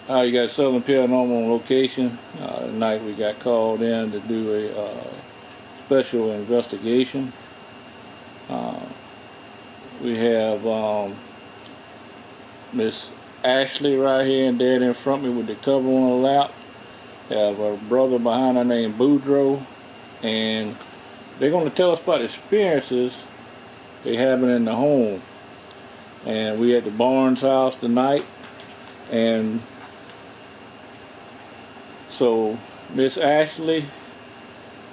You got Southern Paranormal on location. Tonight we got called in to do a special investigation. Uh, we have Miss Ashley right here and dead in front of me with the cover on her lap. Have a brother behind her named Boudreaux, and they're going to tell us about experiences they having in the home. And we at the Barnes house tonight, and so Miss Ashley,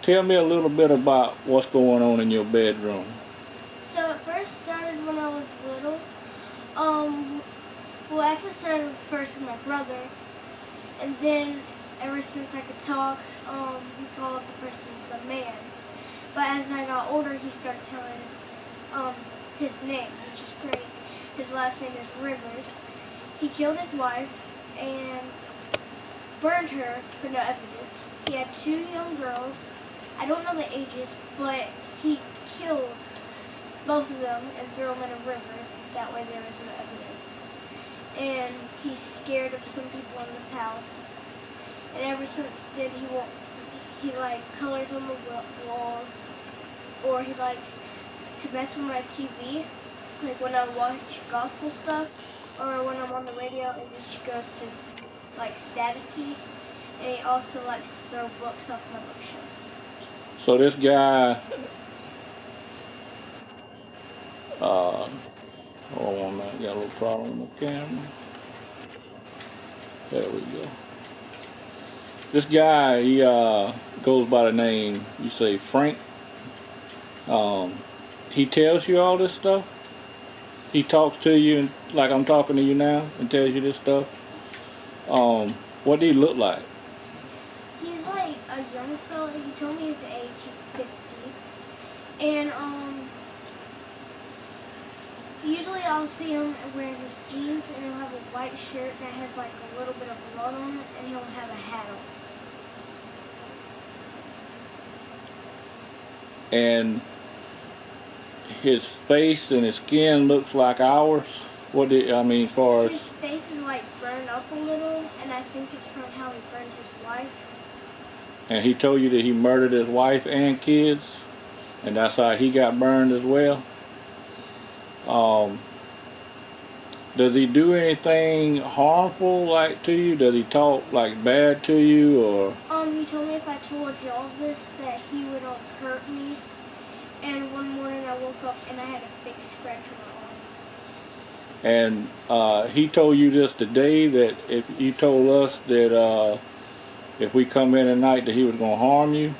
tell me a little bit about what's going on in your bedroom. So it first started when I was little. Well, actually started first with my brother, and then ever since I could talk, we called the person the man. But as I got older, he started telling his name, which is Frank. His last name is Rivers. He killed his wife and burned her for no evidence. He had 2 young girls. I don't know the ages, but he killed both of them and threw them in a river. That way there was no evidence. And he's scared of some people in this house. And ever since then, he like colors on the walls, or he likes to mess with my TV, like when I watch gospel stuff, or when I'm on the radio, it just goes to like staticky. And he also likes to throw books off my bookshelf. So this guy, hold on, man, got a little problem with the camera. There we go. This guy, he goes by the name, you say Frank. He tells you all this stuff. He talks to you like I'm talking to you now and tells you this stuff. What do he look like? He's like a young fella. He told me his age. He's 50. And usually I'll see him wearing his jeans, and he'll have a white shirt that has like a little bit of blood on it, and he'll have a hat on. And his face and his skin looks like ours. As far as his face is like burned up a little, and I think it's from how he burned his wife. And he told you that he murdered his wife and kids, and that's how he got burned as well. Does he do anything harmful like to you? Does he talk like bad to you, or? He told me if I told y'all this that he would hurt me. And one morning I woke up and I had a big scratch on my arm. And he told you this today, that if you told us that if we come in at night that he was gonna harm you?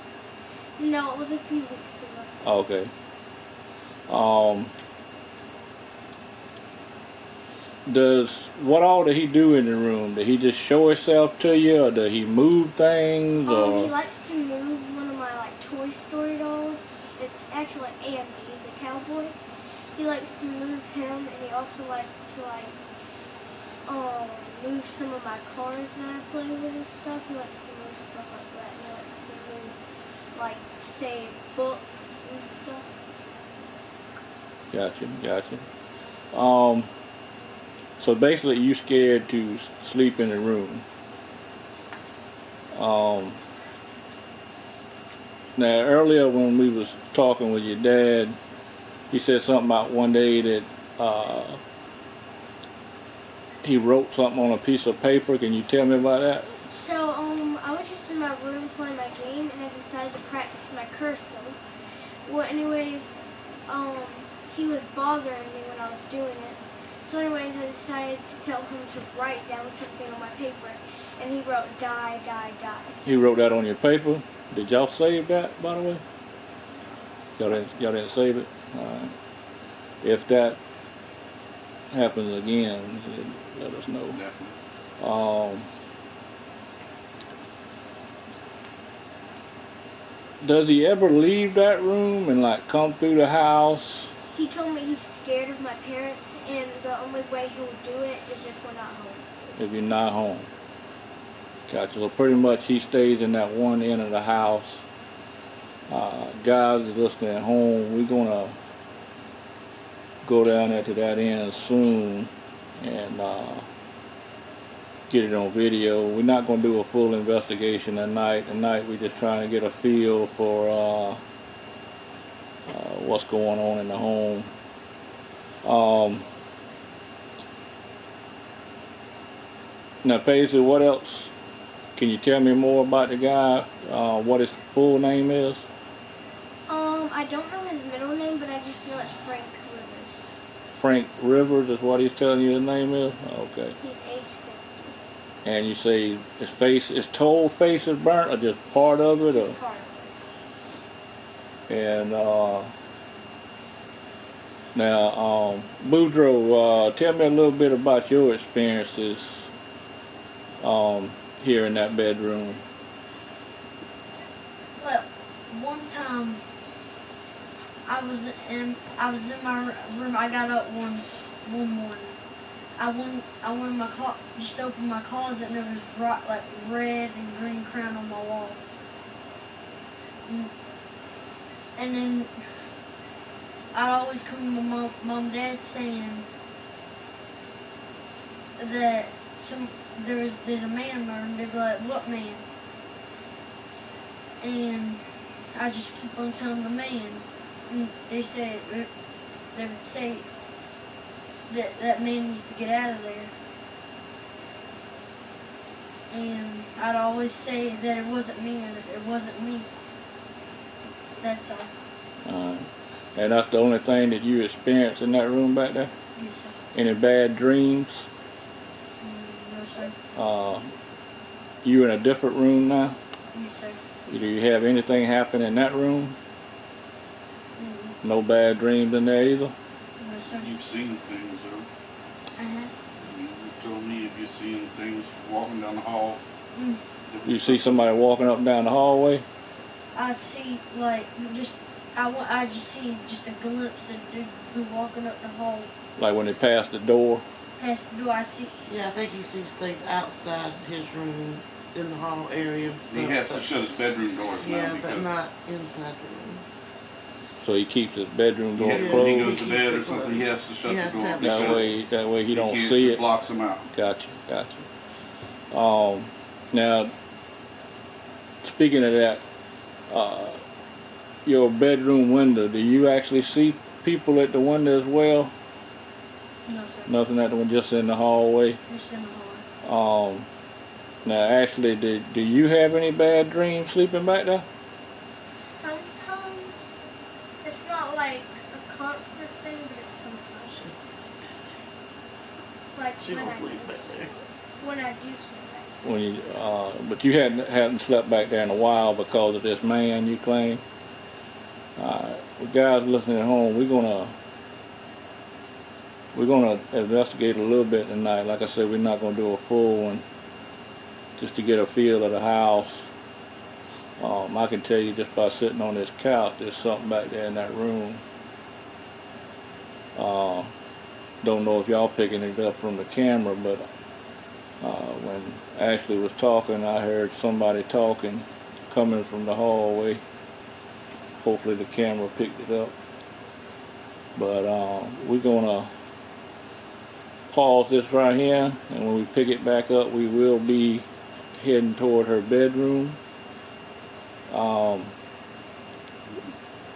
No, it was a few weeks ago. Okay. What all did he do in the room? Did he just show himself to you, or did he move things, or? He likes to move one of my like Toy Story dolls. It's actually Andy, the cowboy. He likes to move him, and he also likes to like move some of my cars that I play with and stuff. He likes to move stuff like that. And he likes to move like say books and stuff. Gotcha. So basically, you scared to sleep in the room. Now earlier when we was talking with your dad, he said something about one day that he wrote something on a piece of paper. Can you tell me about that? So I was just in my room playing my game, and I decided to practice my cursive. Well, anyways, he was bothering me when I was doing it. So anyways, I decided to tell him to write down something on my paper, and he wrote die, die, die. He wrote that on your paper? Did y'all save that, by the way? Y'all didn't save it? Alright. If that happens again, let us know. Definitely. Does he ever leave that room and like come through the house? He told me he's scared of my parents, and the only way he'll do it is if we're not home. If you're not home. Gotcha. So pretty much he stays in that one end of the house. Guys listening at home, we're gonna go down there to that end soon, and get it on video. We're not going to do a full investigation tonight. Tonight we're just trying to get a feel for what's going on in the home. Now, Paisley, what else? Can you tell me more about the guy? What his full name is? I don't know his middle name, but I just know it's Frank Rivers. Frank Rivers is what he's telling you his name is? Okay. He's age 50. And you say his whole face is burnt, or just part of it? Just Or? part of it. And now, Boudreaux, tell me a little bit about your experiences here in that bedroom. Well, one time I was in my room. I got up one morning. I went in my just opened my closet, and there was like red and green crown on my wall. And then I'd always come to my mom and dad saying that there's a man in my room. They'd be like, "What man?" And I just keep on telling the man. And they would say that man needs to get out of there. And I'd always say that it wasn't me, and it wasn't me. That's all. And that's the only thing that you experienced in that room back there? Yes, sir. Any bad dreams? No, sir. You in a different room now? Yes, sir. Do you have anything happen in that room? No bad dreams in there either? No, sir. You've seen things, though. Uh-huh. You told me if you've seen things walking down the hall. You see somebody walking up and down the hallway? I'd see I just see just a glimpse of dude walking up the hall. Like when they pass the door? Past the door, I see. Yeah, I think he sees things outside his room in the hall area and stuff. He has to shut his bedroom doors now Yeah, because but not inside the room. So he keeps his bedroom door when he closed? goes to bed or something, he has to shut the door because That way he don't can't- see it it? blocks him out. Gotcha. Now, speaking of that, your bedroom window, do you actually see people at the window as well? No, sir. Nothing at the window, just in the hallway? Just in the hall. Now, Ashley, do you have any bad dreams sleeping back there? Sometimes. It's not like a constant thing, but it's sometimes. Like She when don't I sleep back there. When I do sleep back. When you, but you hadn't slept back there in a while because of this man, you claim. The guys listening at home, we're gonna investigate a little bit tonight. Like I said, we're not gonna do a full one, just to get a feel of the house. I can tell you just by sitting on this couch, there's something back there in that room. Don't know if y'all picking it up from the camera, but when Ashley was talking, I heard somebody talking coming from the hallway. Hopefully the camera picked it up. But we're gonna pause this right here, and when we pick it back up, we will be heading toward her bedroom.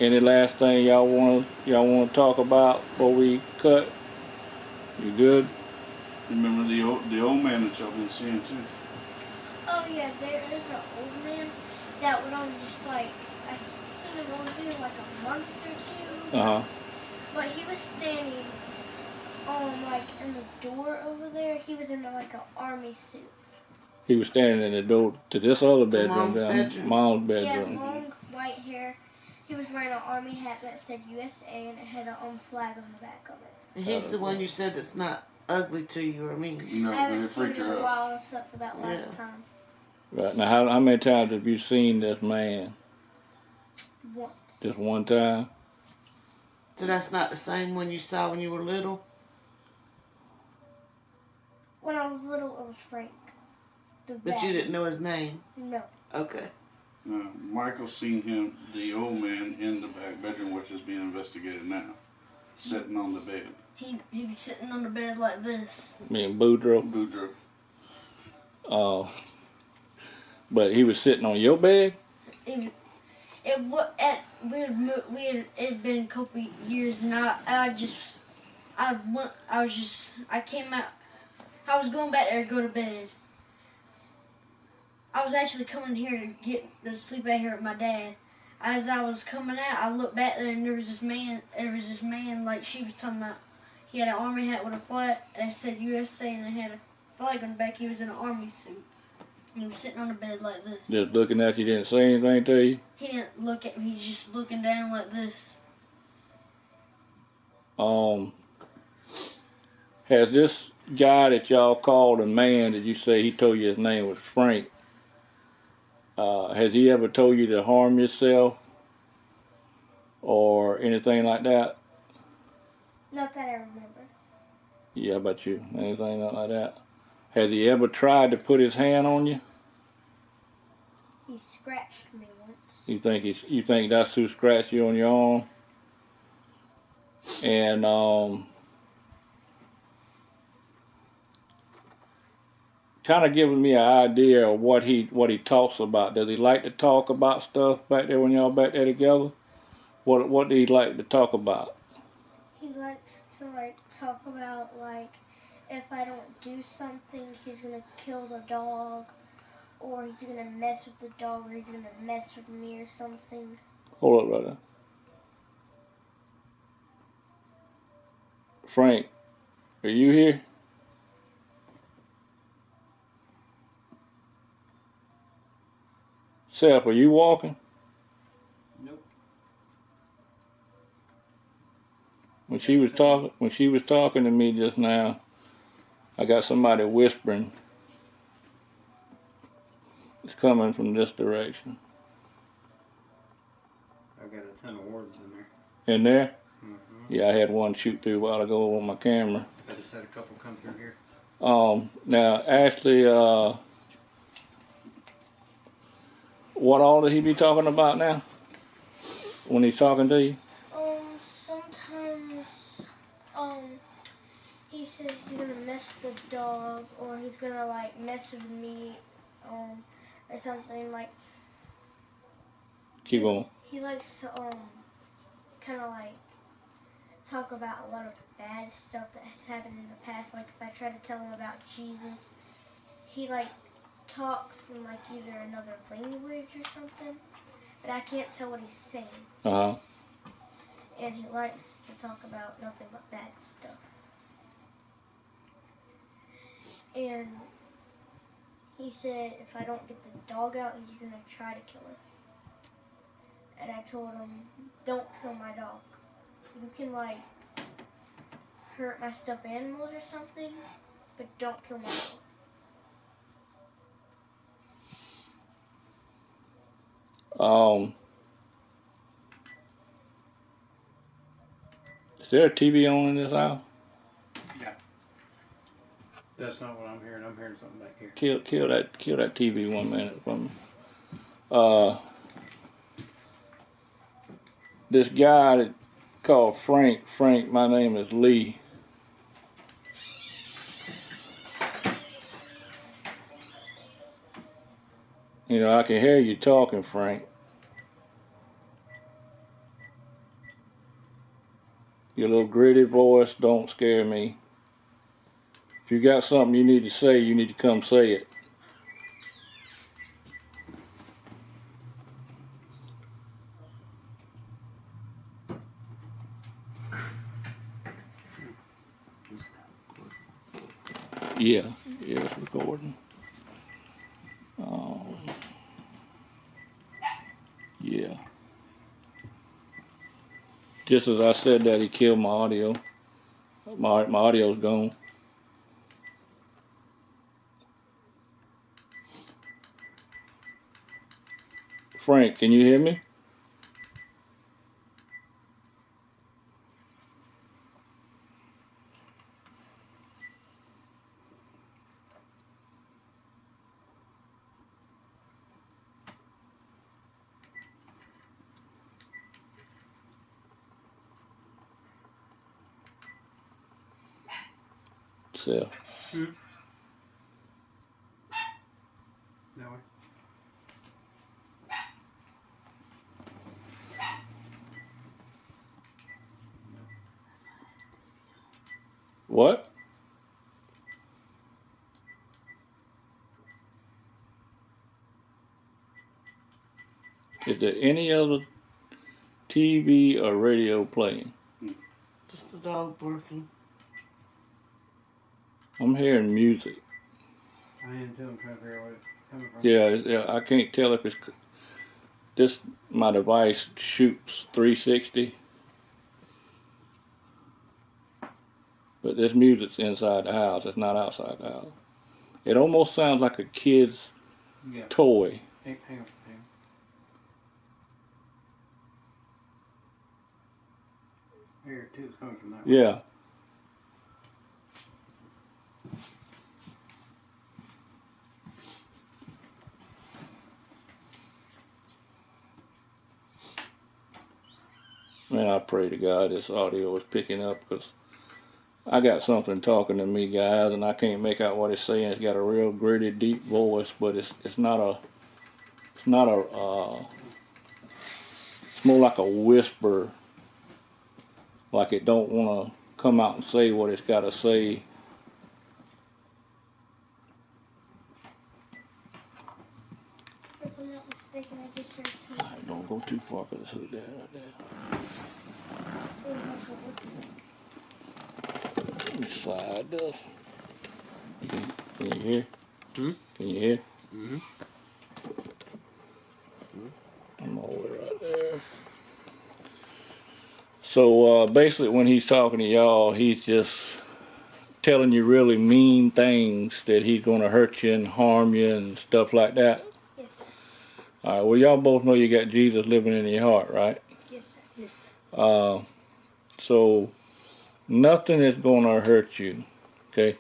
Any last thing y'all want to talk about before we cut? You good? Remember the old man that y'all been seeing too? Oh yeah, there is an old man that would only just like I seen him over there like a month or two. But he was standing like in the door over there. He was in like an army suit. He was standing in the door to this other bedroom, Mom's bedroom. Mom's He had bedroom. long white hair. He was wearing an army hat that said USA and it had a flag on the back of it. And he's the one you said that's not ugly to you or mean. No, I but haven't it seen freaked him in a her out. while except for that last Yeah. time. Right now, how many times have you seen this man? Once. Just one time? So that's not the same one you saw when you were little? When I was little, it was Frank. But you didn't know his name? No. Okay. Michael seen him, the old man, in the back bedroom, which is being investigated now, sitting on the bed. He'd be sitting on the bed like this. Me and Boudreaux. Boudreaux. But he was sitting on your bed? It had been a couple years, and I came out. I was going back there to go to bed. I was actually coming here to get to sleep out here with my dad. As I was coming out, I looked back there, and there was this man. Like she was talking about. He had an army hat with a flag that said USA, and it had a flag on the back. He was in an army suit. He was sitting on the bed like this. Just looking at you, didn't say anything to you? He didn't look at me. He's just looking down like this. Has this guy that y'all called a man, did you say he told you his name was Frank? Has he ever told you to harm yourself or anything like that? Not that I remember. Yeah, how about you? Anything like that? Has he ever tried to put his hand on you? He scratched me once. You think that's who scratched you on your arm? And kind of giving me an idea of what he talks about. Does he like to talk about stuff back there when y'all back there together? What do he like to talk about? He likes to talk about if I don't do something, he's gonna kill the dog, or he's gonna mess with the dog, or he's gonna mess with me or something. Hold up, brother. Frank, are you here? Seth, are you walking? Nope. When she was talking to me just now, I got somebody whispering. It's coming from this direction. I've got a ton of words in there. In there? Mm-hmm. Yeah, I had one shoot through a while ago on my camera. I just had a couple come through here. Now, Ashley, what all did he be talking about now? When he's talking to you? Sometimes, he says he's gonna mess with the dog, or he's gonna mess with me, or something Keep going. He likes to kind of talk about a lot of bad stuff that has happened in the past. Like if I try to tell him about Jesus, he talks in either another language or something, but I can't tell what he's saying. Uh-huh. And he likes to talk about nothing but bad stuff. And he said if I don't get the dog out, he's gonna try to kill it. And I told him, don't kill my dog. You can hurt my stuffed animals or something, but don't kill my dog. Is there a TV on in this house? Yeah. That's not what I'm hearing. I'm hearing something back here. Kill that TV 1 minute for me. This guy that called Frank, my name is Lee. You know, I can hear you talking, Frank. Your little gritty voice don't scare me. If you got something you need to say, you need to come say it. Yeah, it's recording. Yeah. Just as I said that, he killed my audio. My audio's gone. Frank, can you hear me? So. That way. What? Is there any other TV or radio playing? Just the dog barking. I'm hearing music. I am too. I'm trying to figure out where it's coming from. Yeah, I can't tell if it's this. My device shoots 360, but this music's inside the house. It's not outside the house. It almost sounds like a kid's Yeah. toy. Hang on. Hang on. I hear it too. It's coming from that way. Yeah. Man, I pray to God this audio is picking up, because I got something talking to me, guys, and I can't make out what it's saying. It's got a real gritty, deep voice, but it's not it's more like a whisper, like it don't want to come out and say what it's got to say. If I'm not mistaken, I just heard two. All right, don't go too far, because it's hooked there, right there. It was like a whisper. Let me slide this. Can you hear? Hmm? Can you hear? Mm-hmm. I'm all the way right there. So basically, when he's talking to y'all, he's just telling you really mean things, that he's going to hurt you and harm you and stuff like that. Yes, sir. All right. Well, y'all both know you got Jesus living in your heart, right? Yes, sir. Yes. So nothing is going to hurt you. Okay.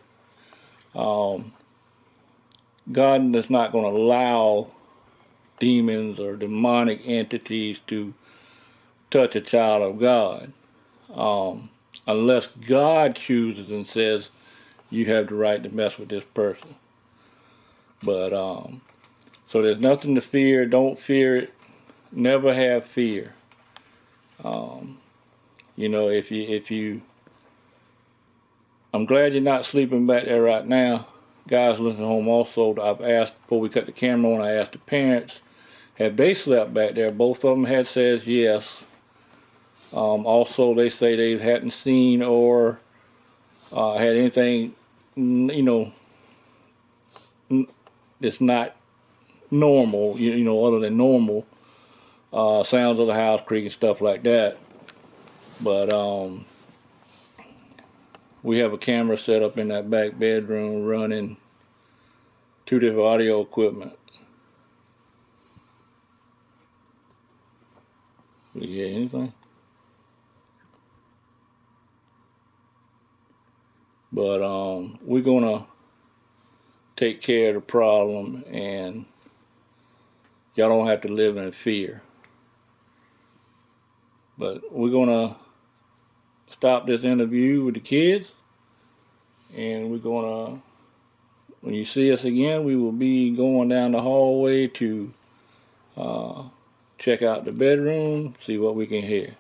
God is not going to allow demons or demonic entities to touch a child of God, unless God chooses and says you have the right to mess with this person. But so there's nothing to fear. Don't fear it. Never have fear. You know, if you, I'm glad you're not sleeping back there right now. Guys listening home also, I've asked, before we cut the camera on, I asked the parents, have they slept back there? Both of them had says yes. Also, they say they hadn't seen or had anything, you know, it's not normal, you know, other than normal sounds of the house creaking, stuff like that. But we have a camera set up in that back bedroom running 2 different audio equipment. Did you hear anything? But we're gonna take care of the problem, and y'all don't have to live in fear. But we're gonna stop this interview with the kids, and we're gonna, when you see us again, we will be going down the hallway to check out the bedroom, see what we can hear.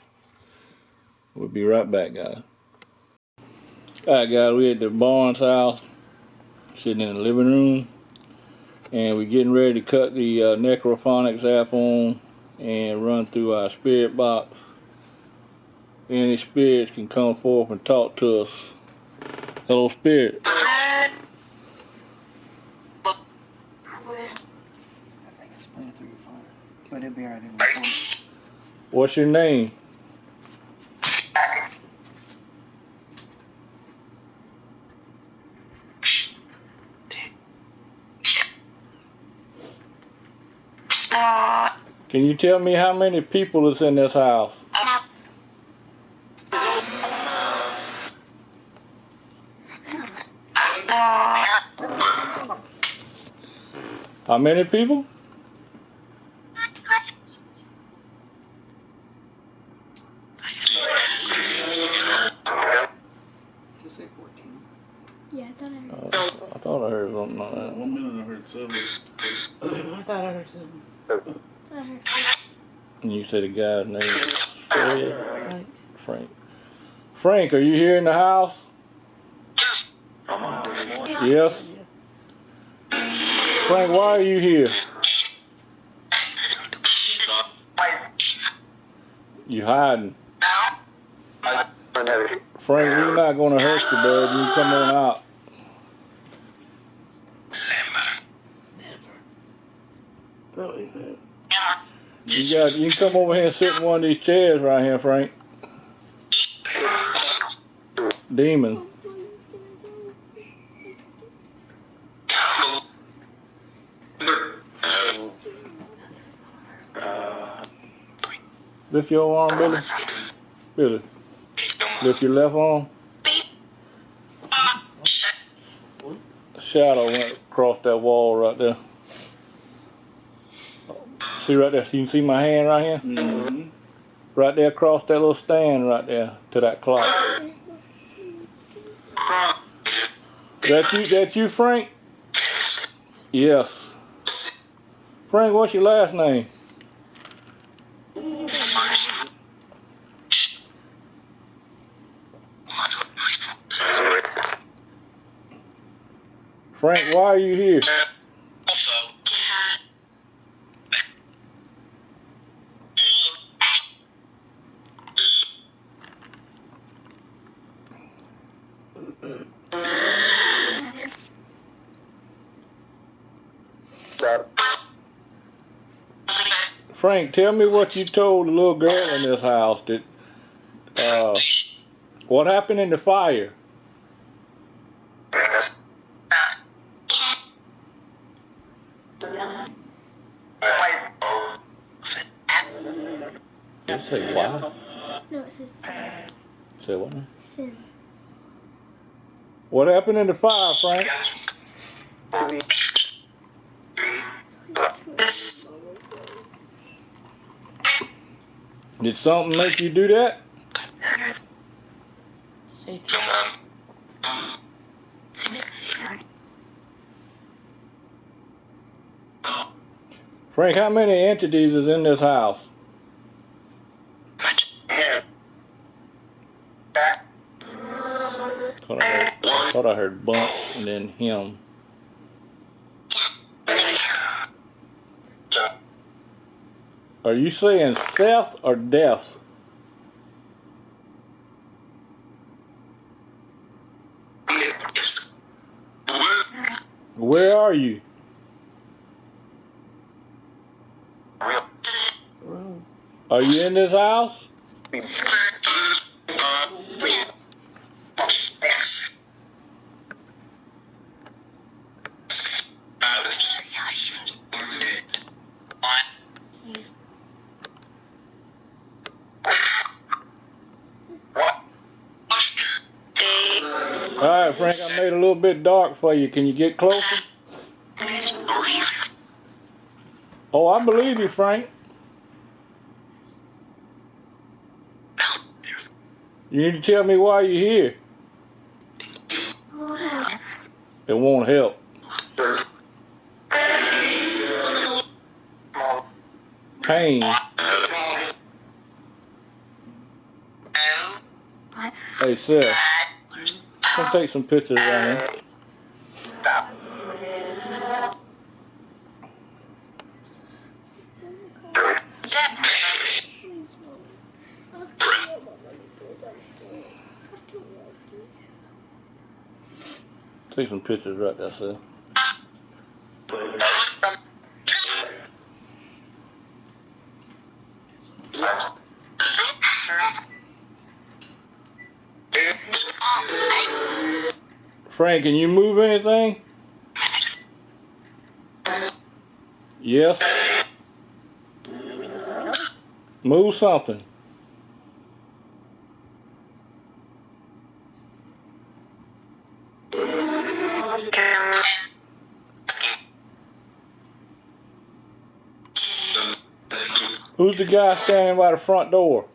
We'll be right back, guys. Alright, guys, we're at the Barnes house, sitting in the living room, and we're getting ready to cut the necrophonics app on and run through our spirit box. Any spirits can come forth and talk to us. Hello, spirit. I think it's playing through your phone. But it'll be alright in my phone. What's your name? Can you tell me how many people is in this house? How many people? Just say 14. Yeah, I thought I heard. I thought I heard something like that. I heard seven. I thought I heard something. I heard. And you said the guy's name is Fred? Frank. Frank. Frank, are you here in the house? Yes. Frank, why are you here? You hiding. Frank, we're not gonna hurt you, bud. You can come on out. Is that what he said? You can come over here and sit in one of these chairs right here, Frank. Demon. Lift your arm, Billy. Billy. Lift your left arm. A shadow went across that wall right there. See right there? So you can see my hand right here? Mm-hmm. Right there across that little stand right there to that clock. That you, Frank? Yes. Frank, what's your last name? Frank, why are you here? Frank, tell me what you told the little girl in this house. What happened in the fire? Did it say why? No, it says sin. Say what? Sin. What happened in the fire, Frank? Did something make you do that? Frank, how many entities is in this house? Thought I heard bump and then him. Are you saying Seth or death? Where are you? Are you in this house? Alright, Frank, I made it a little bit dark for you. Can you get closer? Oh, I believe you, Frank. You need to tell me why you're here. It won't help. Pain. Hey, Seth. Come take some pictures right here. Take some pictures right there, Seth. Frank, can you move anything? Yes. Move something. Who's the guy standing by the front door?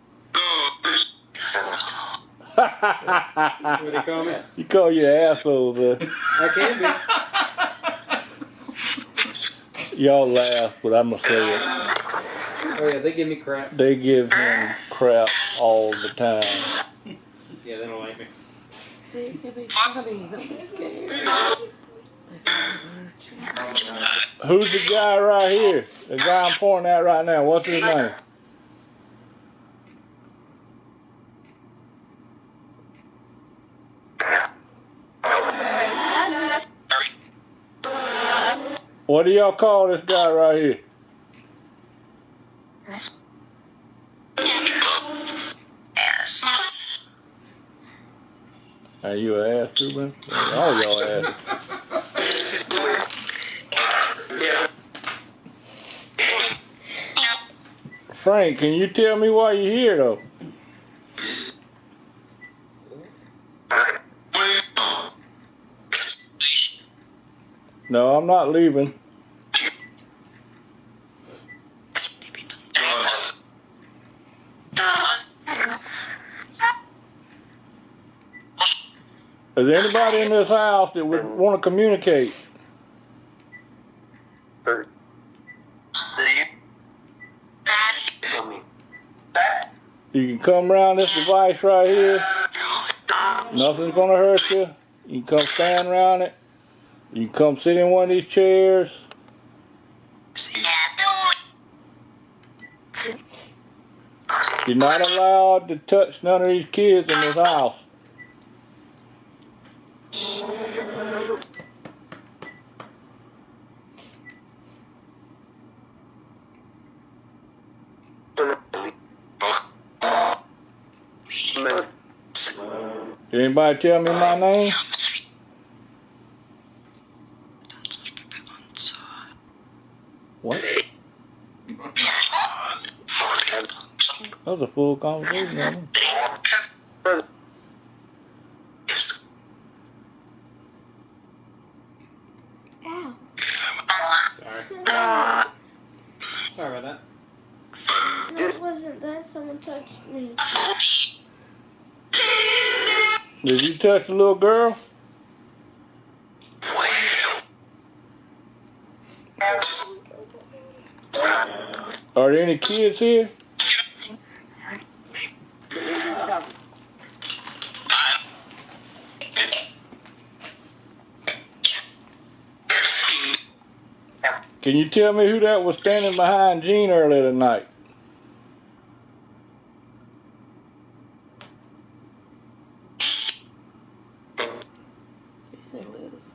What do you call me? You call you an asshole, man. I can be. Y'all laugh, but I'm gonna say it. Oh yeah, they give me crap. They give him crap all the time. Yeah, they don't like me. See, it can be funny. Don't be scared. They can hurt you. Who's the guy right here? The guy I'm pointing at right now. What's his name? What do y'all call this guy right here? Are you an ass too, man? All y'all ass. Frank, can you tell me why you're here though? No, I'm not leaving. Is there anybody in this house that would want to communicate? You can come around this device right here. Nothing's gonna hurt you. You can come stand around it. You can come sit in one of these chairs. You're not allowed to touch none of these kids in this house. Did anybody tell me my name? What? That was a full conversation. Ow. Sorry about that. No, it wasn't that. Someone touched me. Did you touch the little girl? Are there any kids here? Can you tell me who that was standing behind Gene earlier tonight? You say Liz.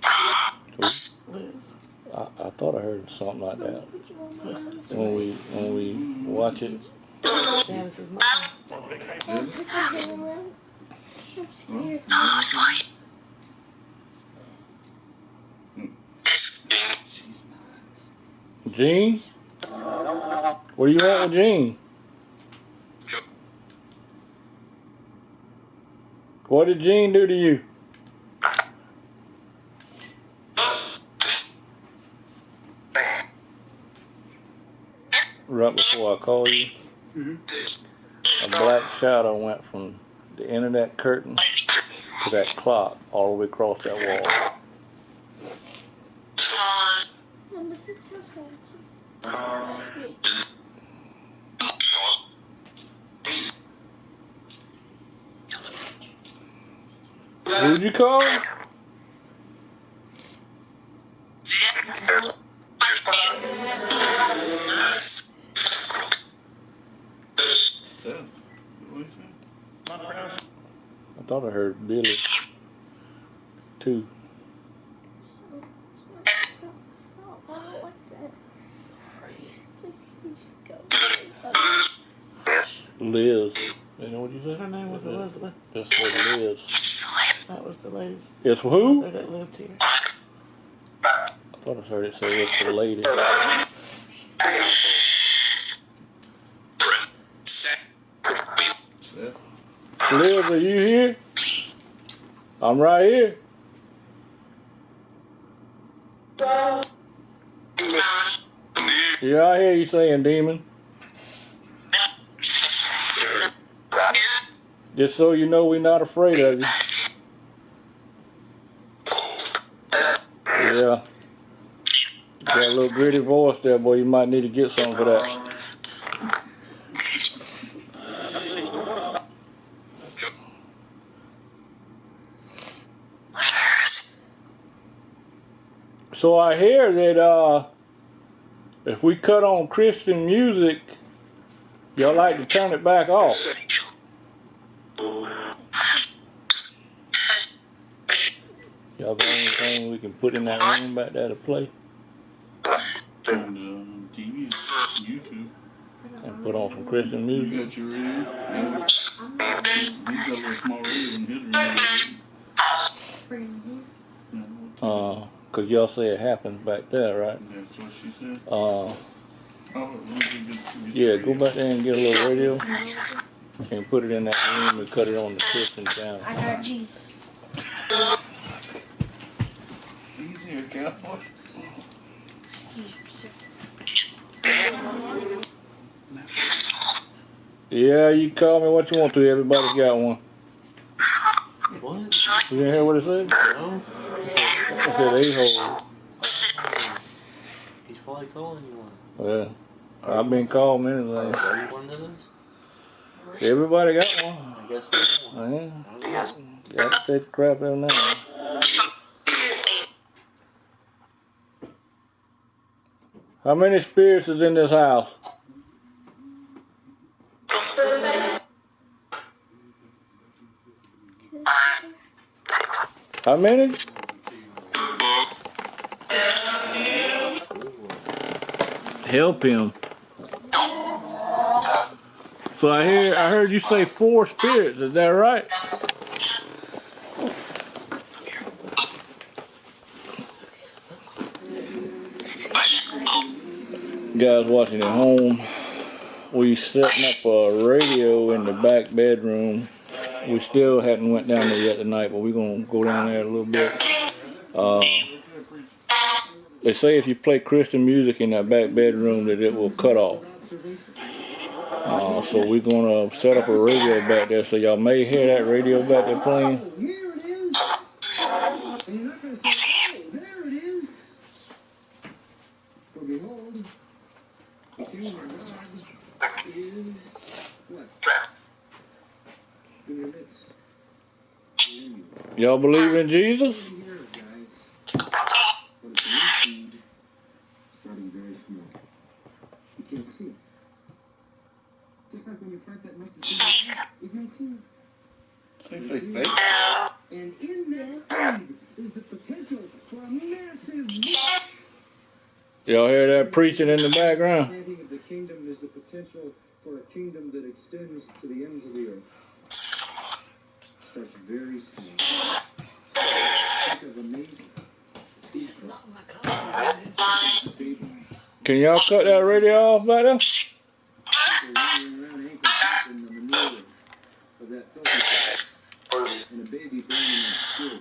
Liz. I thought I heard something like that Liz. when we watch it. Janice's mom. I'm scared. Gene? What do you want with Gene? What did Gene do to you? Right before I called you, a black shadow went from the end of that curtain to that clock all the way across that wall. Mama, sister's home. Who'd you call? I thought I heard Billy too. I don't like that. Please go. Liz. You know what you said? Her name was Elizabeth. That's what Liz. That was the lady's It's who? mother that lived here. I thought I heard it say it's the lady. Liz, are you here? I'm right here. Yeah, I hear you saying demon. Just so you know we're not afraid of you. Yeah. Got a little gritty voice there, boy. You might need to get something for that. So I hear that if we cut on Christian music, y'all like to turn it back off. Y'all got anything we can put in that room back there to play? Turn the TV, YouTube. And put on some Christian You music? got your radio? Yeah. He's got a little small radio in his room. Cause y'all say it happens back there, right? That's what she said. Yeah, go back there and get a little radio and put it in that room and cut it on the Christian channel. I got Jesus. Easier, cowboy. Yeah, you call me what you want to. Everybody's got one. What? You didn't hear what it said? No. It said a-hole. He's probably calling you one. Yeah, I've been called many Are things. you one of those? Everybody got one. I guess we got one. Yeah, got to take the crap every now and then. How many spirits is in this house? How many? Help him. So I heard you say 4 spirits. Is that right? Guys watching at home, we setting up a radio in the back bedroom. We still hadn't went down there yet tonight, but we're gonna go down there a little bit. They say if you play Christian music in that back bedroom that it will cut off. So we're gonna set up a radio back there, so y'all may hear that radio back there playing. Here it is. And you're not going to say, oh, there it is. For behold, the kingdom of God is what? In your midst. In you. Y'all believe in Jesus? Here, guys. But it's a new seed, starting very small. You can't see it. Just like when you plant that mustard seed, you can't see it. Fake. And in that seed is the potential for a massive. Y'all hear that preaching in the background? Planting of the kingdom is the potential for a kingdom that extends to the ends of the earth. Starts very small. Think of amazing. Can y'all cut that radio off back there? People running around ankle deep in the manure of that filthy place, and a baby born in that school.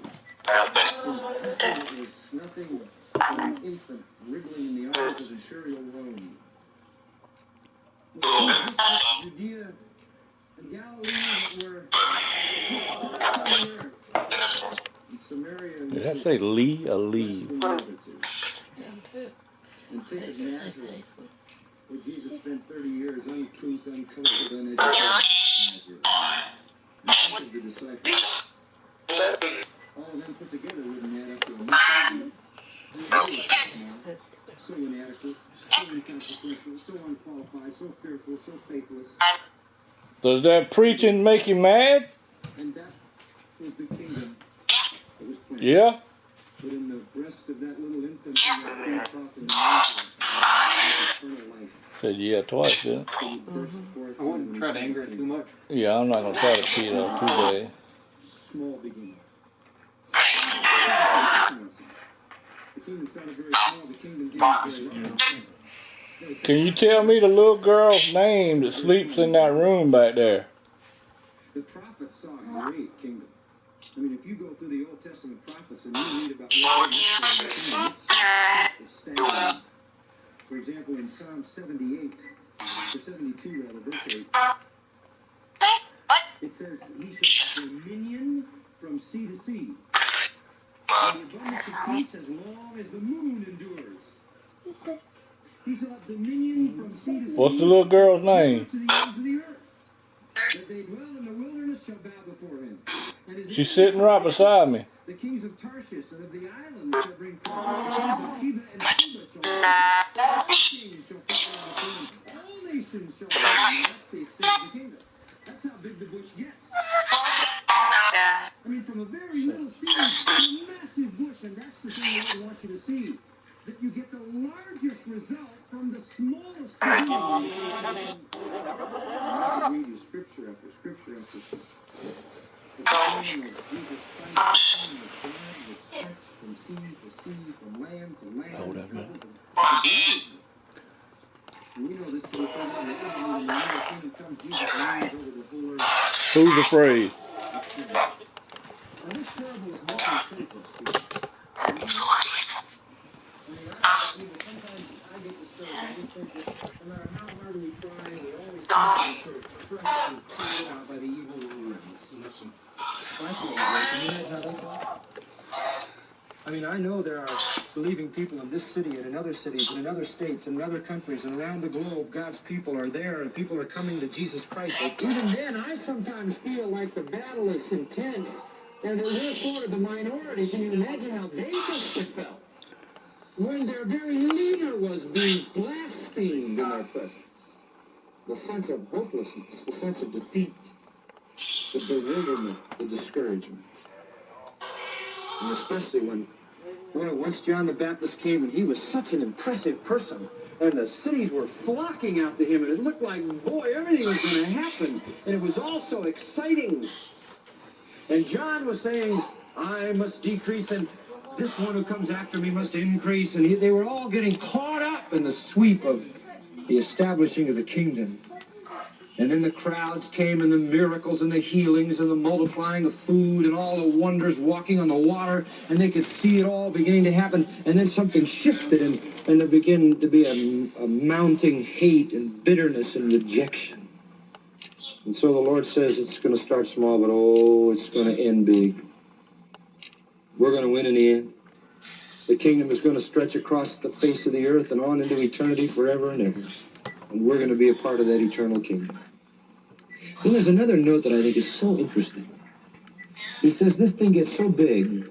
It was nothing but an infant wriggling in the arms of the Shuriel Rome. Judea and Galilee were and Samaria and Did I say Lee or Lee? And think of Nazareth, where Jesus spent 30 years uncouth, uncultured, uneducated. Nazareth. And think of the disciples. All of them put together wouldn't add up to a mission. So inadequate, so inconsequential, so unqualified, so fearful, so faithless. Does that preaching make you mad? And that was the kingdom that was planted. Yeah. But in the breast of that little infant in that feed trough in the manger, eternal life. Said yeah twice, didn't it? I wouldn't try to anger it too much. Yeah, I'm not gonna try to key it up too bad. Small beginning. The kingdom started very small, the kingdom didn't very large. Can you tell me the little girl's name that sleeps in that room back there? The prophets saw a great kingdom. I mean, if you go through the Old Testament prophets and you read about what it's staggering. For example, in Psalm 78, or 72 rather, verse 8, it says, he shall have dominion from sea to sea, and the abundance of peace as long as the moon endures. He shall have dominion from sea to sea. What's the little girl's name? To the ends of the earth. That they dwell in the wilderness shall bow before him. And his She's sitting right beside me. the kings of Tarshish and of the islands shall bring presents. The kings of Sheba and Sheba shall all kings shall fall on the throne. All nations shall fall. That's the extent of the kingdom. That's how big the bush gets. I mean, from a very little seed to a massive bush, and that's the thing I want you to see. That you get the largest result from the smallest beginning. I read you scripture after scripture after scripture. The kingdom of Jesus Christ, the kingdom of God, which stretched from sea to sea, from land to land. Hold that minute. And we know this to be true. When the kingdom comes, Jesus reigns over the whole earth. Who's afraid? Now this parable is making sense to us. Sometimes I get discouraged. I just think that no matter how hard we try, we always seem to be sort of crushed and cleared out by the evil world around us. Listen, if I feel that way, can you imagine how they feel? I mean, I know there are believing people in this city and in other cities and in other states and in other countries and around the globe. God's people are there and people are coming to Jesus Christ. But even then, I sometimes feel like the battle is intense and that we're sort of the minority. Can you imagine how they must have felt when their very leader was being blasphemed in their presence? The sense of hopelessness, the sense of defeat, the bewilderment, the discouragement. And especially when once John the Baptist came and he was such an impressive person and the cities were flocking out to him and it looked like, boy, everything was going to happen and it was all so exciting. And John was saying, I must decrease and this one who comes after me must increase. And they were all getting caught up in the sweep of the establishing of the kingdom. And then the crowds came and the miracles and the healings and the multiplying of food and all the wonders walking on the water. And they could see it all beginning to happen. And then something shifted and there began to be a mounting hate and bitterness and rejection. And so the Lord says it's going to start small, but oh, it's going to end big. We're going to win in the end. The kingdom is going to stretch across the face of the earth and on into eternity forever and ever. And we're going to be a part of that eternal kingdom. Then there's another note that I think is so interesting. He says this thing gets so big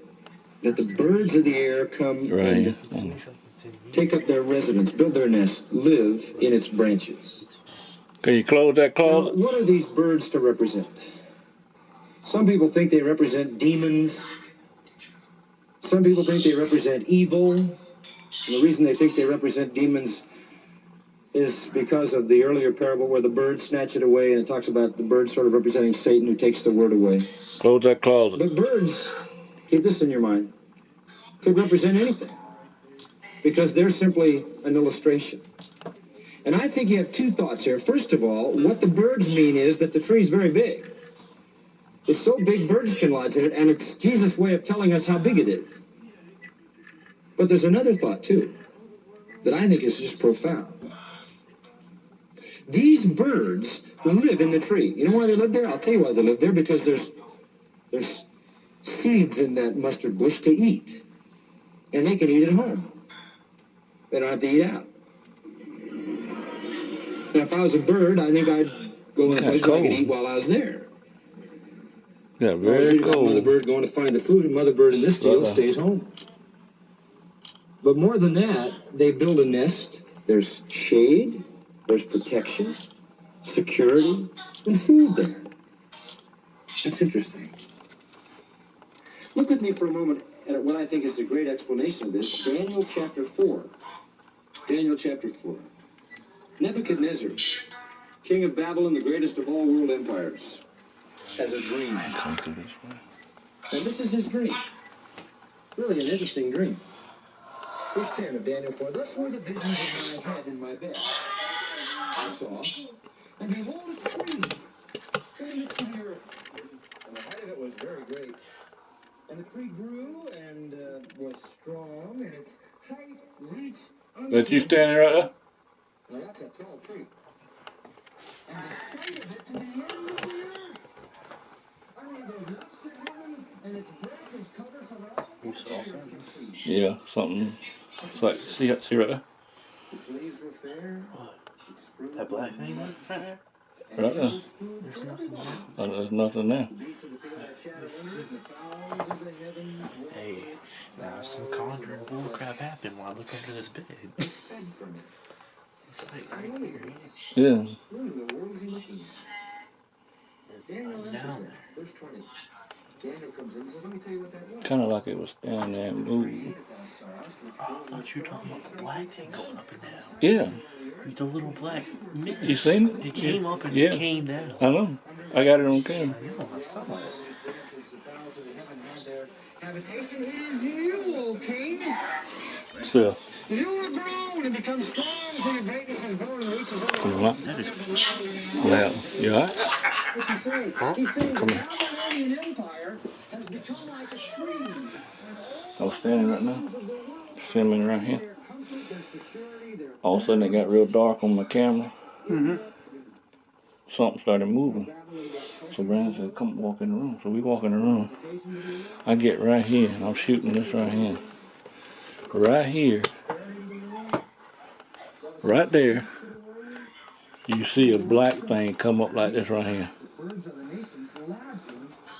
that the birds of the air come and take up their residence, build their nest, live in its branches. Can you close that closet? Now, what are these birds to represent? Some people think they represent demons. Some people think they represent evil. And the reason they think they represent demons is because of the earlier parable where the birds snatch it away, and it talks about the birds sort of representing Satan who takes the word away. Close that closet. But birds, keep this in your mind, could represent anything because they're simply an illustration. And I think you have two thoughts here. First of all, what the birds mean is that the tree's very big. It's so big birds can lodge in it, and it's Jesus' way of telling us how big it is. But there's another thought, too, that I think is just profound. These birds live in the tree. You know why they live there? I'll tell you why they live there, because there's seeds in that mustard bush to eat. And they can eat at home. They don't have to eat out. Now, if I was a bird, I think I'd go in a place where I could eat while I was there. Yeah, very cold. Mother bird going to find the food, and mother bird in this deal stays home. But more than that, they build a nest. There's shade, there's protection, security, and food there. That's interesting. Look with me for a moment at what I think is a great explanation of this. Daniel chapter 4. Daniel chapter 4. Nebuchadnezzar, king of Babylon, the greatest of all world empires, has a dream. And this is his dream. Really an interesting dream. Verse 10 of Daniel 4. Thus were the visions of my head in my bed. I saw, and behold, a tree, 30 to the earth. And the height of it was very great. And the tree grew and was strong, and its height reached unto That you standing right there? Now that's a tall tree. And the sight of it to the end of the earth. I mean, there's nothing to heaven, and its branches cover so that all the earth can see. Yeah, something. It's like, see right there? Its leaves were fair. Its fruit That black thing much. right there? And Right it there. was food There's for nothing everyone. there. There's nothing there. The beasts of the field had shadow under it, and the fowls of the heavens walked Hey, in its now some bowers conjuring of all bullcrap flesh. happened while I look under this bed. They fed from it. It's like Now, right what is here. this? Yeah. What in the world is he looking at? It's Daniel right answers down that. there. Verse 20. Daniel comes in and says, let me tell you what that was. Kind of like it was standing there and moving. Oh, I thought you were talking about the black thing going up and down. Yeah. The little black mist. You seen it? It came up and Yeah. came down. I know. I got it on camera. I know, I saw it. Habitation is you, O king. So, You are grown and become strong till your greatness is grown and reaches over. come on. That is Well, you alright? What's he saying? Huh? He's saying the Come here. Babylonian Empire has become like a tree. I was standing right now, filming right here. All of a sudden it got real dark on my camera. Something started moving. So Brandon said, come walk in the room. So we walk in the room. I get right here and I'm shooting this right here. Right here. Right there. You see a black thing come up like this right here.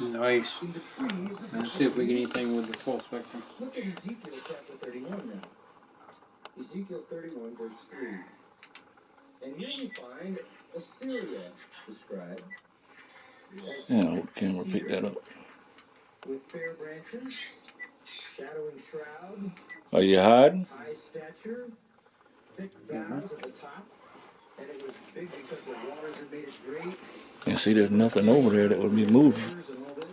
Nice. Let's see if we get anything with the full spectrum. Look at Ezekiel chapter 31 now. Ezekiel 31 verse 3. And here we find Assyria described. Yeah, the camera picked that up. With fair branches, shadowing shroud, Are you hiding? high stature, thick boughs at the top, and it was big because the waters had made it great. And see, there's nothing over there that would be moving. And all this.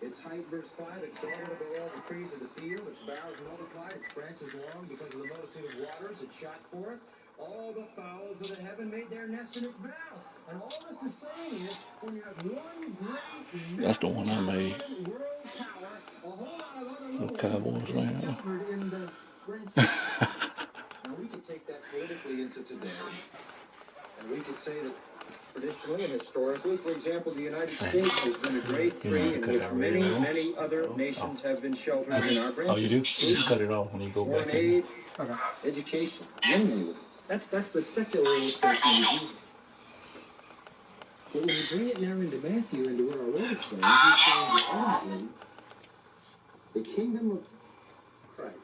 Its height, verse 5, exalted above all the trees of the field. Its boughs multiplied, its branches long because of the multitude of waters. It shot forth. All the fowls of the heaven made their nest in its bough. And all this is saying is, when you have one great That's the one I made. world power, a whole lot of other The little Cowboys things right now. shepherd in the branches. Now we could take that politically into today, and we could say that traditionally and historically, for example, the United States has been a great tree in which many other nations have been sheltered in our branches. Oh, you do? You can cut it off when you go Foreign back in. aid, education, mainly. That's the secular illustration we use. But when you bring it now into Matthew, into where our Lord is going, he's saying that ultimately, the kingdom of Christ.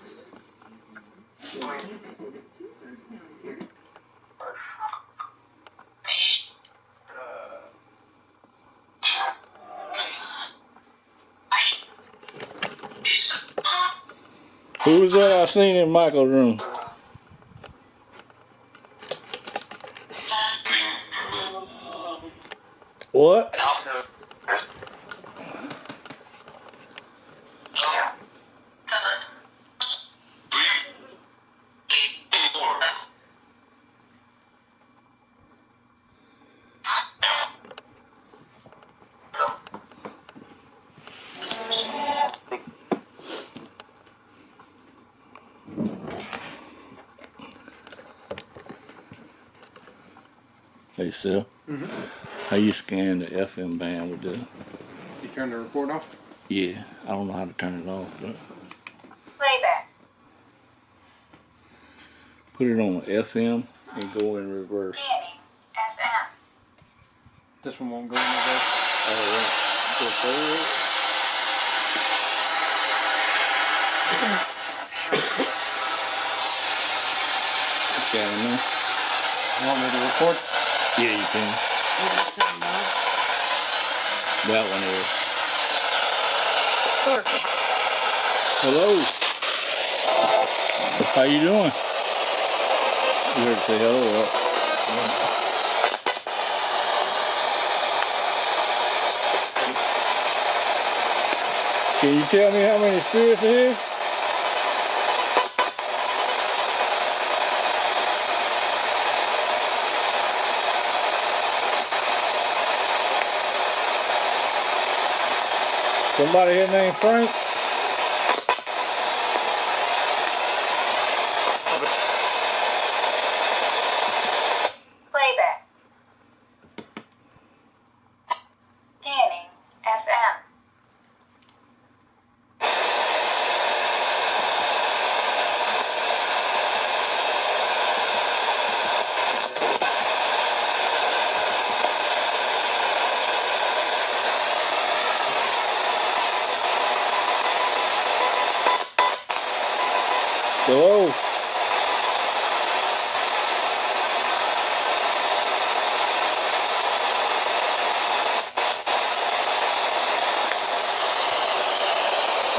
Who was that I seen in Michael's room? What? Hey, Sil. How you scan the FM band with the... You turn the record off? Yeah, I don't know how to turn it off, but... Playback. Put it on FM and go in reverse. Danny. FM. This one won't go in reverse. Go forward. Scanning now. You want me to record? Yeah, you can. That one is. Hello. How you doing? You heard to say hello, right? Can you tell me how many spirits it is? Somebody here named Frank? Playback. Danny. FM.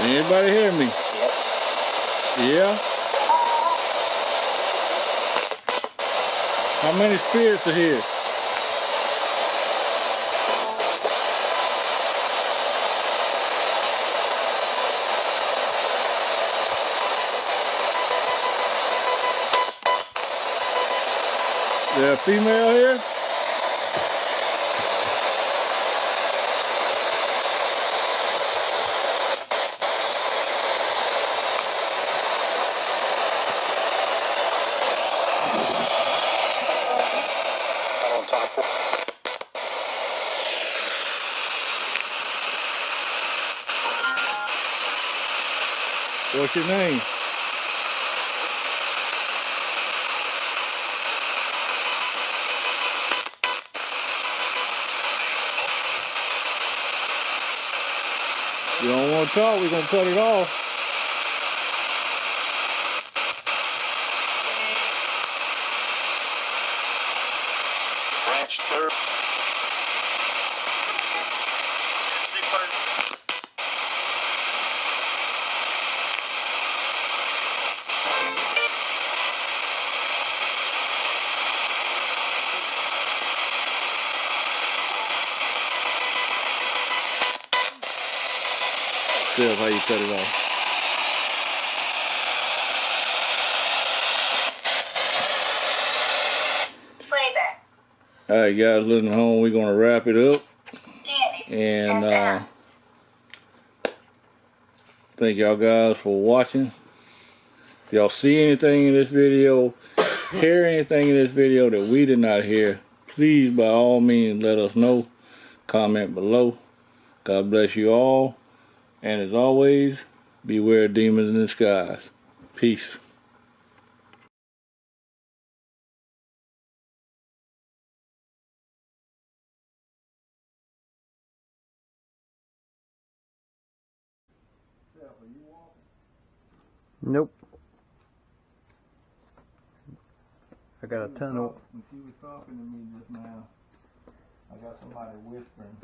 Anybody hear me? Yeah? How many spirits are here? Is there a female here? What's your name? You don't want to talk, we're going to cut it off. Branch 3rd. Still how you cut it off. Playback. Alright guys, listening home, we're going to wrap it up. Danny. And thank y'all guys for watching. If y'all see anything in this video, hear anything in this video that we did not hear, please by all means let us know. Comment below. God bless you all. And as always, beware of demons in the skies. Peace. Nope. I got a tunnel. When she was talking to me just now, I got somebody whispering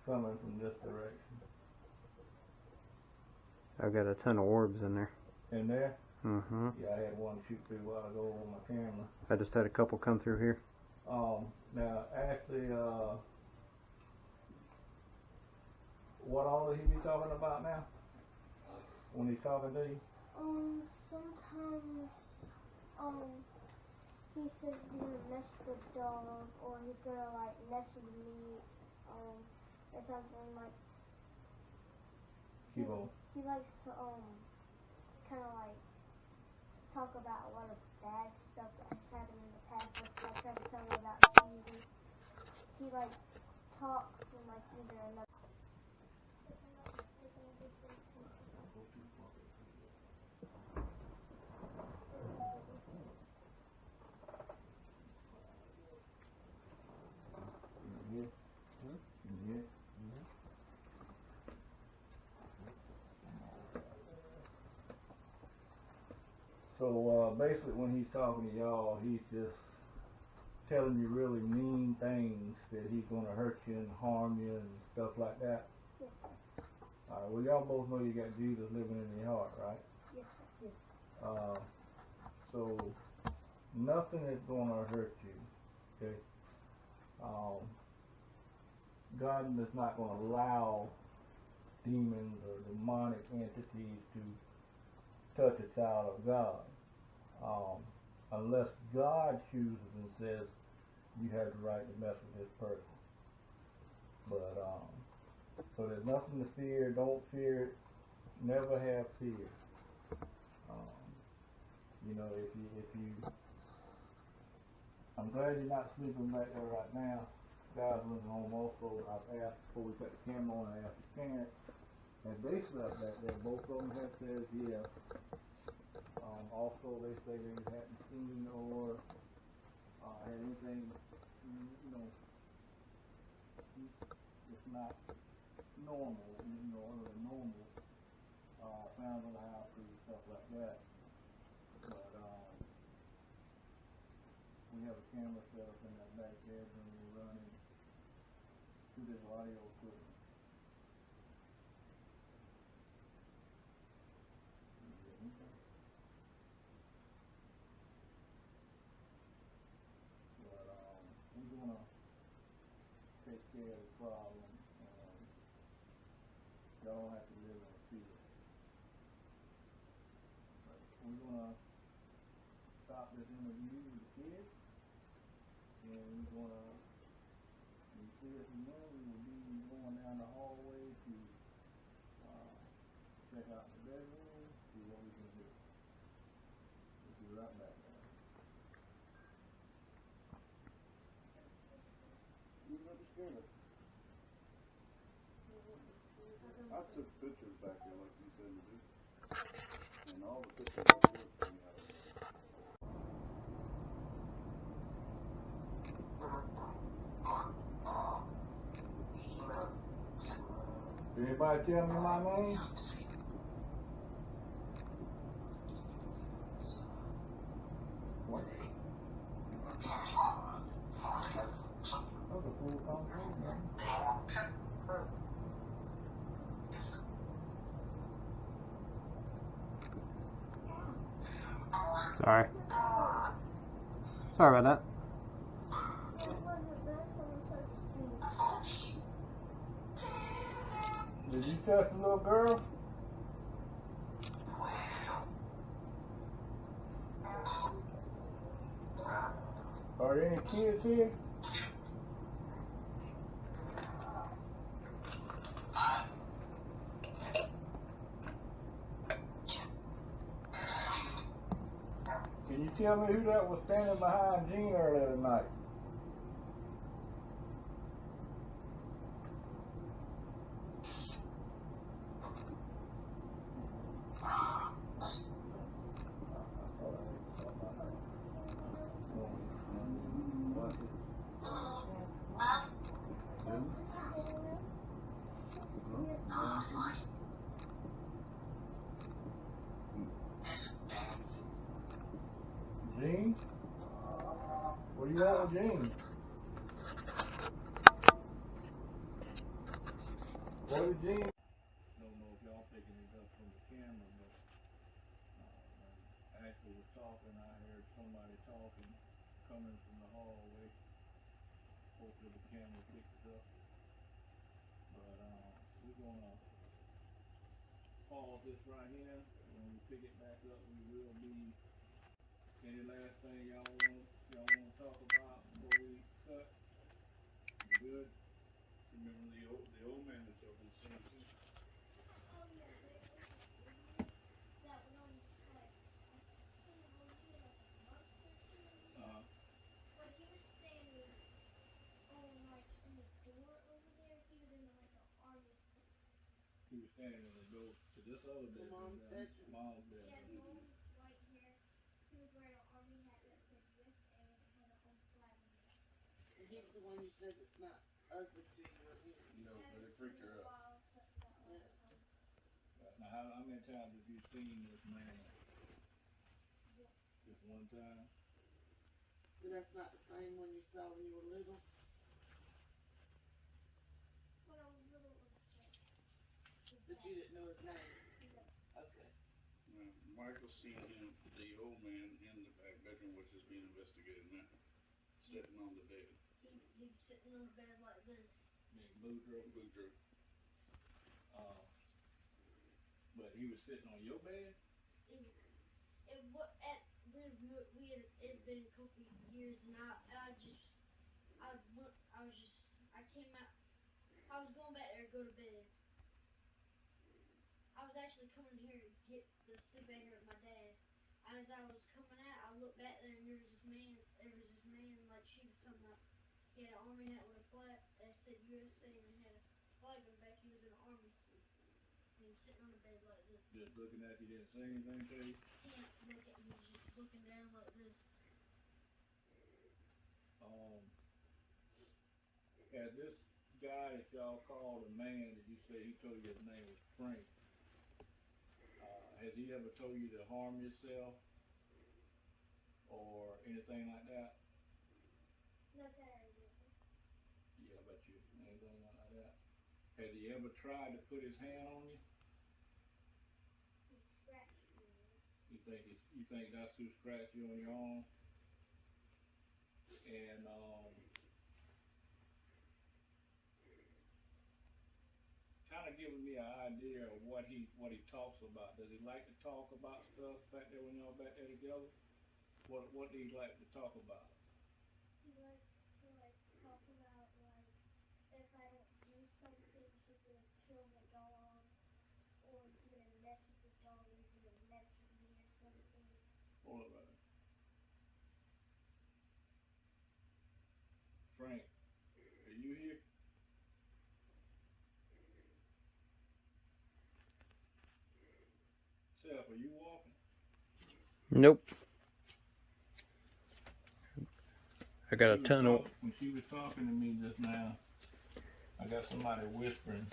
coming from this direction. I got a ton of orbs in there. In there? Mm-hmm. Yeah, I had one shoot through a while ago on my camera. I just had a couple come through here. Now, actually, what all did he be talking about now? When he's talking to you? Sometimes, he says he's gonna mess with the dog, or he's gonna, like, mess with me, or something, like, Keep on. he likes to, kind of, like, talk about a lot of bad stuff that has happened in the past, like, try to tell me about Jesus. He, like, talks from, like, either another. So basically when he's talking to y'all, he's just telling you really mean things that he's going to hurt you and harm you and stuff like that. Yes, sir. Alright, well y'all both know you got Jesus living in your heart, right? Yes, sir. Yes. So nothing is going to hurt you, okay? God is not going to allow demons or demonic entities to touch a child of God, unless God chooses and says you have the right to mess with this person. But so there's nothing to fear. Don't fear it. Never have fear. You know, if you, I'm glad you're not sleeping back there right now. Guys went home also. I've asked before we put the camera on. I asked the parents, and they slept back there. Both of them have said yes. Also, they say they hadn't seen or had anything, you know, it's not normal, you know, other than normal, found in the house and stuff like that. But we have a camera set up in that back bedroom. We're running to this audio equipment. care of the problem, and y'all don't have to live in fear. But we're gonna stop this interview with the kids, and we're gonna, when you see us again, we will be going down the hallway to check out the bedroom, see what we can do. We'll be right back, guys. You never scared us. I took pictures back there like you said to do. And all the pictures I took came out. Did anybody tell me my name? What? That was a full conversation, man. Sorry. Sorry about that. Did you touch the little girl? Are there any kids here? Can you tell me who that was standing behind Gene earlier tonight? Gene? Where you at with Gene? What is Gene? Don't know if y'all picking it up from the camera, but Ashley was talking. I heard somebody talking coming from the hallway. Hopefully the camera picked it up. But we're gonna pause this right here. When we pick it back up, we will be. Any last thing y'all wanna talk about before we cut? Good. Remember the old man that's over the same thing. That one on like I seen him here like a month or two. Like he was standing on like in the door over there. He was in like an army suit. He was standing in the door to this other bedroom. Mom's bedroom. Mom's He had bedroom. one right here. He was wearing an army hat that said USA and it had a home flag on it. And he's the one you said that's not ugly to you, or he? No, but it freaked her out. Now, how many times have you seen this man? Just one time? So that's not the same one you saw when you were little? When I was little, it was That you didn't know his name? Okay. Michael seen him, the old man, in the back bedroom, which is being investigated now, sitting on the bed. He was sitting on the bed like this. Boudreaux. But he was sitting on your bed? It had been a couple years, and I was going back there to go to bed. I was actually coming here to get the sleep aider with my dad. As I was coming out, I looked back there and there was this man like she was talking about. He had an army hat with a flag that said USA and it had a flag on the back. He was in an army suit. And he was sitting on the bed like this. Just looking at you, didn't say anything to you? He was just looking down like this. Had this guy that y'all called a man, did you say he told you his name was Frank? Has he ever told you to harm yourself? Or anything like that? not that I remember. Yeah, I bet you anything like that. Has he ever tried to put his hand on you? He scratched me. You think that's who scratched you on your arm? And of giving me an idea of what he talks about. Does he like to talk about stuff back there when y'all back there together? What do he like to talk about? He likes to like talk about like if I don't do something, he's gonna kill the dog, or he's gonna mess with the dog, or he's gonna mess with me or something. Hold up, Frank, are you here? Seth, are you walking? Nope. I got a ton of. When she was talking to me just now, I got somebody whispering.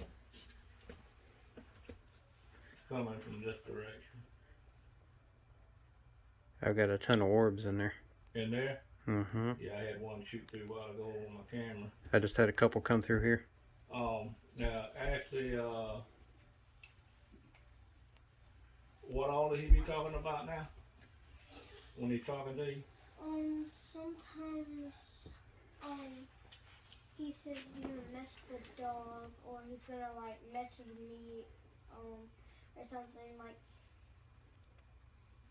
It's coming from this direction. I've got a ton of orbs in there. In there? Mm-hmm. Yeah, I had one shoot through a while ago on my camera. I just had a couple come through here. Now, actually, what all did he be talking about now? When he's talking to you? Sometimes, he says he's gonna mess with the dog, or he's gonna like mess with me, or something like.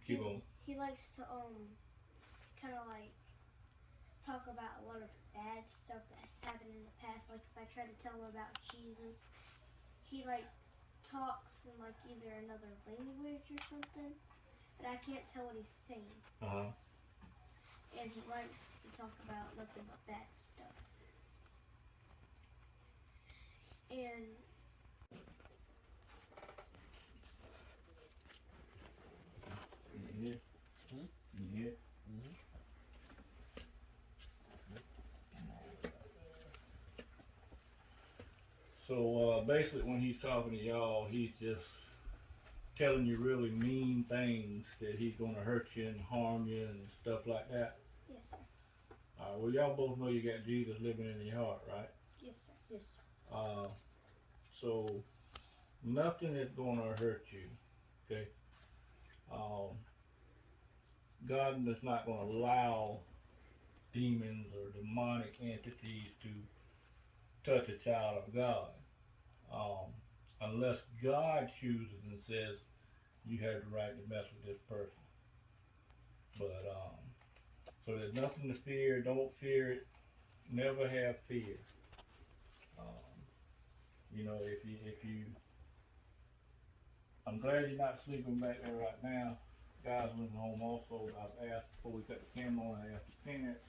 Keep on. He likes to, kind of like talk about a lot of bad stuff that's happened in the past. Like if I try to tell him about Jesus, he like talks in like either another language or something, and I can't tell what he's saying. Uh-huh. And he likes to talk about nothing but bad stuff. And You hear? So basically when he's talking to y'all, he's just telling you really mean things that he's going to hurt you and harm you and stuff like that. yes, sir. Well, y'all both know you got Jesus living in your heart, right? Yes, sir. Yes. So nothing is going to hurt you, okay? God is not going to allow demons or demonic entities to touch a child of God, unless God chooses and says you have the right to mess with this person. But so there's nothing to fear. Don't fear it. Never have fear. You know, if you, I'm glad you're not sleeping back there right now. Guys went home also. I've asked before we cut the camera on. I asked the parents,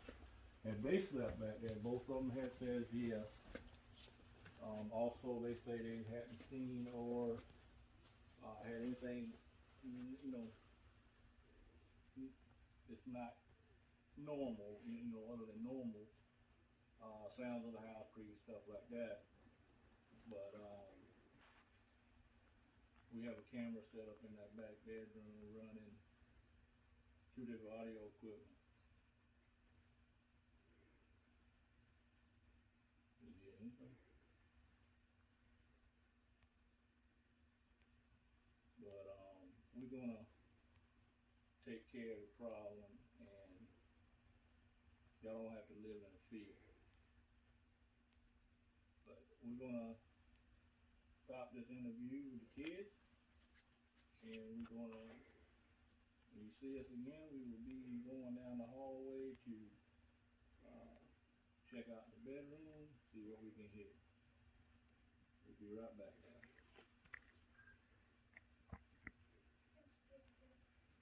and they slept back there. Both of them had said yes. Also, they say they hadn't seen or had anything, you know, it's not normal, you know, other than normal sounds of the house, creaky stuff like that. But we have a camera set up in that back bedroom running 2 different audio equipment. Did you hear anything? But we're gonna take care of the problem, and y'all don't have to live in fear. But we're gonna stop this interview with the kids, and we're gonna, when you see us again, we will be going down the hallway to check out the bedroom, see what we can hear. We'll be right back, guys.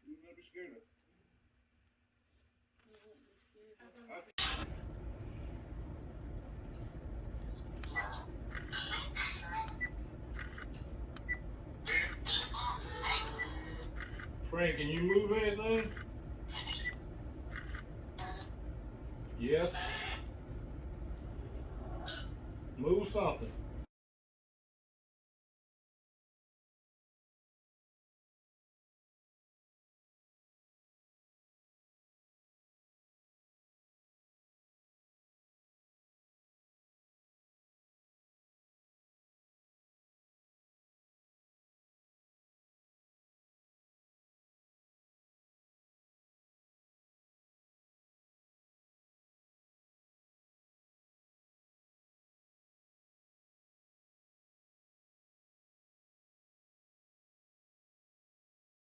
You better be scared of. Frank, can you move anything? Yes? Move something.